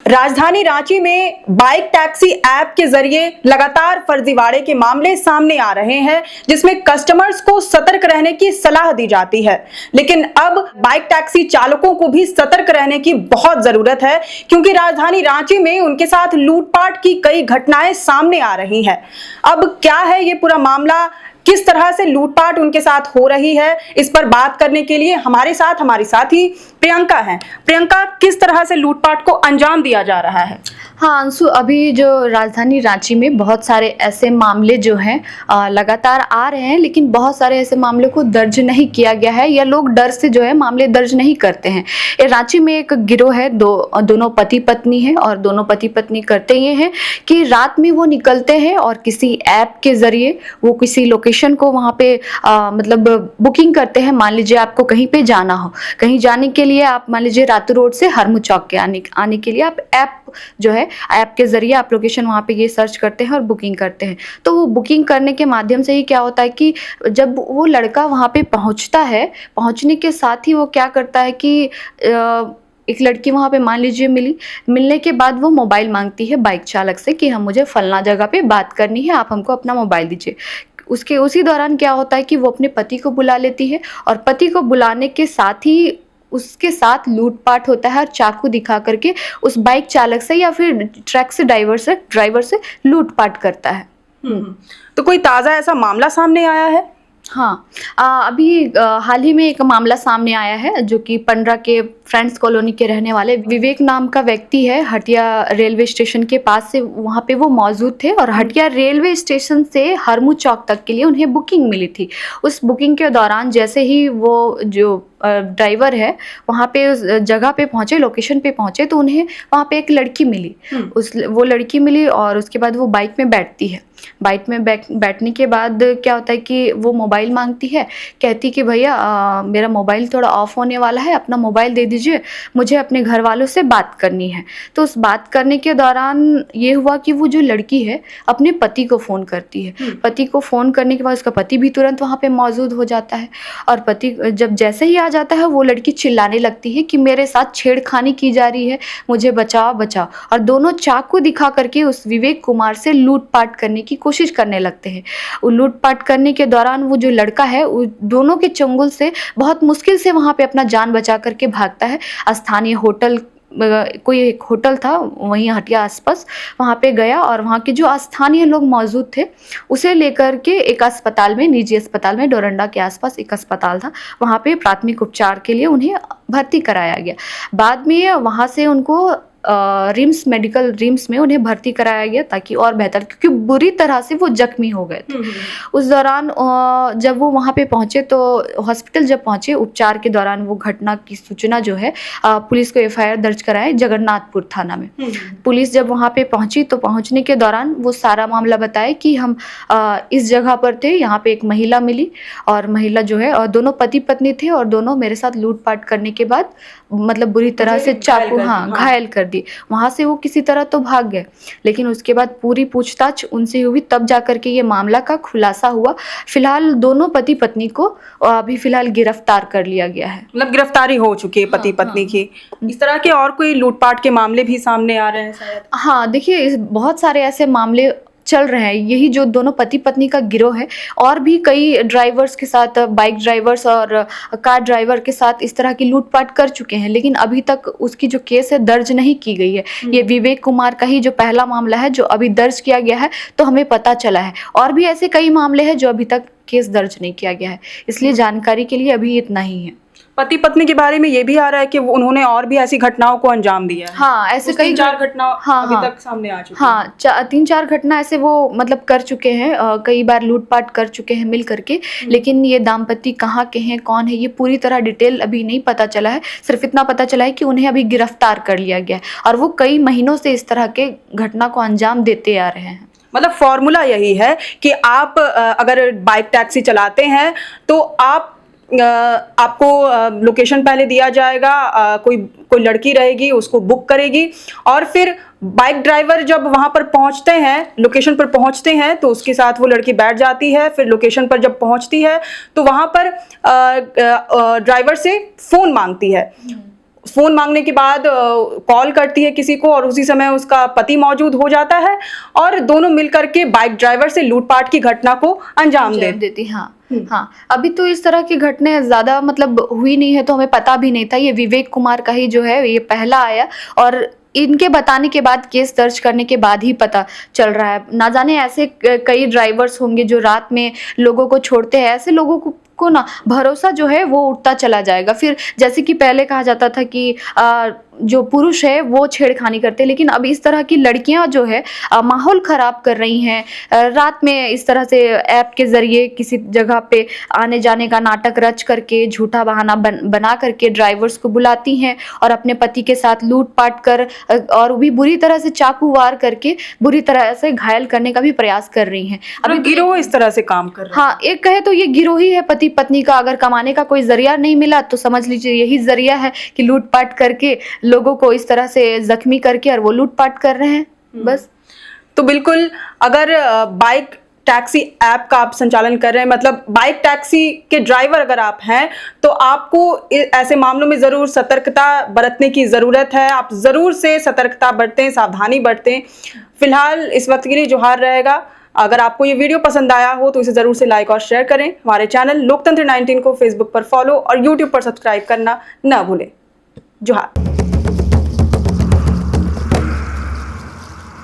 राजधानी रांची में bike taxi app के जरिए लगातार फर्जीवाड़े के मामले सामने आ रहे हैं, जिसमें कस्टमर्स को सतर्क रहने की सलाह दी जाती है। लेकिन अब बाइक टैक्सी चालकों को भी सतर्क रहने की बहुत जरूरत है, क्योंकि राजधानी रांची में उनके साथ लूटपाट की कई घटनाएं सामने आ रही हैं। अब क्या है ये पूरा मामला, किस तरह से लूटपाट उनके साथ हो रही है, इस पर बात करने के लिए हमारे साथ हमारी साथी प्रियंका हैं। प्रियंका, किस तरह से लूटपाट को अंजाम दिया जा रहा है? हाँ अंशु, अभी जो राजधानी रांची में बहुत सारे ऐसे मामले जो हैं लगातार आ रहे हैं, लेकिन बहुत सारे ऐसे मामलों को दर्ज नहीं किया गया है या लोग डर से जो है मामले दर्ज नहीं करते हैं। ये रांची में एक गिरोह है, दोनों पति पत्नी हैं और दोनों पति पत्नी करते ये हैं कि रात में वो निकलते हैं और किसी ऐप के ज़रिए वो किसी लोकेशन को वहाँ पे मतलब बुकिंग करते हैं। मान लीजिए आपको कहीं पे जाना हो, कहीं जाने के लिए आप मान लीजिए रातू रोड से हरमू चौक के आने के लिए आप ऐप जो है ऐप के जरिए आप लोकेशन वहाँ पे ये सर्च करते हैं और बुकिंग करते हैं। तो वो बुकिंग करने के माध्यम से ही क्या होता है कि जब वो लड़का वहाँ पे पहुँचता है, पहुँचने के साथ ही वो क्या करता है कि एक लड़की वहाँ पे मान लीजिए मिलने के बाद वो मोबाइल मांगती है बाइक चालक से कि हम मुझे फलना जगह पे बात करनी है, आप हमको अपना मोबाइल दीजिए। उसके उसी दौरान क्या होता है कि वो अपने पति को बुला लेती है और पति को बुलाने के साथ ही उसके साथ लूटपाट होता है और चाकू दिखा करके उस बाइक चालक से या फिर टैक्सी ड्राइवर से लूटपाट करता है। तो कोई ताज़ा ऐसा मामला सामने आया है? हाँ, अभी हाल ही में एक मामला सामने आया है जो कि पंडरा के फ्रेंड्स कॉलोनी के रहने वाले विवेक नाम का व्यक्ति है। हटिया रेलवे स्टेशन के पास से वहाँ पे वो मौजूद थे और हटिया रेलवे स्टेशन से हरमू चौक तक के लिए उन्हें बुकिंग मिली थी। उस बुकिंग के दौरान जैसे ही वो जो ड्राइवर है वहाँ पे उस जगह पे पहुँचे, लोकेशन पे पहुँचे, तो उन्हें वहाँ पे एक लड़की मिली। वो लड़की मिली और उसके बाद वो बाइक में बैठती है। बाइक में बैठने के बाद क्या होता है कि वो मोबाइल मांगती है, कहती कि भैया मेरा मोबाइल थोड़ा ऑफ होने वाला है, अपना मोबाइल दे दीजिए, मुझे अपने घर वालों से बात करनी है। तो उस बात करने के दौरान ये हुआ कि वो जो लड़की है अपने पति को फ़ोन करती है। पति को फ़ोन करने के बाद उसका पति भी तुरंत वहाँ पे मौजूद हो जाता है और पति जब जैसे ही आ जाता है वो लड़की चिल्लाने लगती है कि मेरे साथ छेड़खानी की जा रही है, मुझे बचाओ बचाओ, और दोनों चाकू दिखा करके उस विवेक कुमार से लूटपाट करने की कोशिश करने लगते हैं। वो लूटपाट करने के दौरान वो जो लड़का है वो दोनों के चंगुल से बहुत मुश्किल से वहाँ पे अपना जान बचा करके भागता है। स्थानीय होटल, कोई एक होटल था वहीं हटिया आसपास, वहाँ पे गया और वहाँ के जो स्थानीय लोग मौजूद थे उसे लेकर के एक अस्पताल में, निजी अस्पताल में, डोरंडा के आसपास एक अस्पताल था, वहाँ पे प्राथमिक उपचार के लिए उन्हें भर्ती कराया गया। बाद में वहाँ से उनको रिम्स में उन्हें भर्ती कराया गया ताकि और बेहतर, क्योंकि बुरी तरह से वो जख्मी हो गए थे। उस दौरान जब वो वहाँ पे पहुँचे तो हॉस्पिटल जब पहुँचे, उपचार के दौरान वो घटना की सूचना जो है पुलिस को एफआईआर दर्ज कराए जगन्नाथपुर थाना में। पुलिस जब वहाँ पे पहुँची तो पहुँचने के दौरान वो सारा मामला बताए कि हम इस जगह पर थे, यहाँ पे एक महिला मिली और महिला जो है दोनों पति पत्नी थे और दोनों मेरे साथ लूटपाट करने के बाद मतलब बुरी तरह से चाकू घायल कर दी। वहाँ से वो किसी तरह तो भाग गए, लेकिन उसके बाद पूरी पूछताछ उनसे हुई तब जाकर के ये मामला का खुलासा हुआ। फिलहाल दोनों पति पत्नी को अभी फिलहाल गिरफ्तार कर लिया गया है। मतलब गिरफ्तारी हो चुकी है पति पत्नी की। इस तरह के और कोई लूटपाट के मामले भी सामने आ रहे हैं शायद? हाँ, देखिए बहुत सारे ऐसे मामले चल रहे हैं। यही जो दोनों पति पत्नी का गिरोह है, और भी कई ड्राइवर्स के साथ, बाइक ड्राइवर्स और कार ड्राइवर के साथ इस तरह की लूटपाट कर चुके हैं, लेकिन अभी तक उसकी जो केस है दर्ज नहीं की गई है। ये विवेक कुमार का ही जो पहला मामला है जो अभी दर्ज किया गया है, तो हमें पता चला है। और भी ऐसे कई मामले हैं जो अभी तक केस दर्ज नहीं किया गया है, इसलिए जानकारी के लिए अभी इतना ही है। पति पत्नी के बारे में ये भी आ रहा है कि उन्होंने और भी ऐसी घटनाओं को अंजाम दिया है। हाँ, ऐसे कई 3-4 घटना अभी तक सामने आ चुकी है। हाँ, 3-4 घटना ऐसे वो मतलब कर चुके हैं, कई बार लूटपाट कर चुके हैं मिल करके। लेकिन ये दाम्पत्य कहाँ के हैं, कौन है, ये पूरी तरह डिटेल अभी नहीं पता चला है। सिर्फ इतना पता चला है कि उन्हें अभी गिरफ्तार कर लिया गया है और वो कई महीनों से इस तरह के घटना को अंजाम देते आ रहे हैं। मतलब फॉर्मूला यही है कि आप अगर बाइक टैक्सी चलाते हैं तो आपको लोकेशन पहले दिया जाएगा, कोई लड़की रहेगी उसको बुक करेगी और फिर बाइक ड्राइवर जब वहां पर पहुंचते हैं, लोकेशन पर पहुंचते हैं, तो उसके साथ वो लड़की बैठ जाती है। फिर लोकेशन पर जब पहुंचती है तो वहां पर ड्राइवर से फ़ोन मांगती है। फोन मांगने के बाद कॉल करती है किसी को और उसी समय उसका पति मौजूद हो जाता है और दोनों मिलकर के बाइक ड्राइवर से लूटपाट की घटना को अंजाम देती। हाँ हाँ, अभी तो इस तरह की घटनाएं ज्यादा मतलब हुई नहीं है, तो हमें पता भी नहीं था। ये विवेक कुमार का ही जो है ये पहला आया, और इनके बताने के बाद, केस दर्ज करने के बाद ही पता चल रहा है। ना जाने ऐसे कई ड्राइवर्स होंगे जो रात में लोगों को छोड़ते हैं। ऐसे लोगों को ना भरोसा जो है वो उठता चला जाएगा। फिर जैसे कि पहले कहा जाता था कि जो पुरुष है वो छेड़खानी करते हैं, लेकिन अब इस तरह की लड़कियां जो है माहौल खराब कर रही हैं। रात में इस तरह से ऐप के जरिए किसी जगह पे आने जाने का नाटक रच करके, झूठा बहाना बना करके ड्राइवर्स को बुलाती हैं और अपने पति के साथ लूटपाट कर और भी बुरी तरह से चाकू वार करके बुरी तरह से घायल करने का भी प्रयास कर रही हैं। अभी गिरोह इस तरह से काम कर रहे हैं। हाँ, एक कहे तो ये गिरोह ही है पति पत्नी का। अगर कमाने का कोई जरिया नहीं मिला तो समझ लीजिए यही जरिया है कि लूटपाट करके लोगों को इस तरह से जख्मी करके और वो लूटपाट कर रहे हैं बस। तो बिल्कुल, अगर बाइक टैक्सी ऐप का आप संचालन कर रहे हैं, मतलब बाइक टैक्सी के ड्राइवर अगर आप हैं, तो आपको ऐसे मामलों में ज़रूर सतर्कता बरतने की ज़रूरत है। आप ज़रूर से सतर्कता बरतें, सावधानी बरतें। फिलहाल इस वक्त के लिए जोहार रहेगा। अगर आपको ये वीडियो पसंद आया हो तो इसे ज़रूर से लाइक और शेयर करें। हमारे चैनल लोकतंत्र 19 को फेसबुक पर फॉलो और यूट्यूब पर सब्सक्राइब करना ना भूलें। जोहार।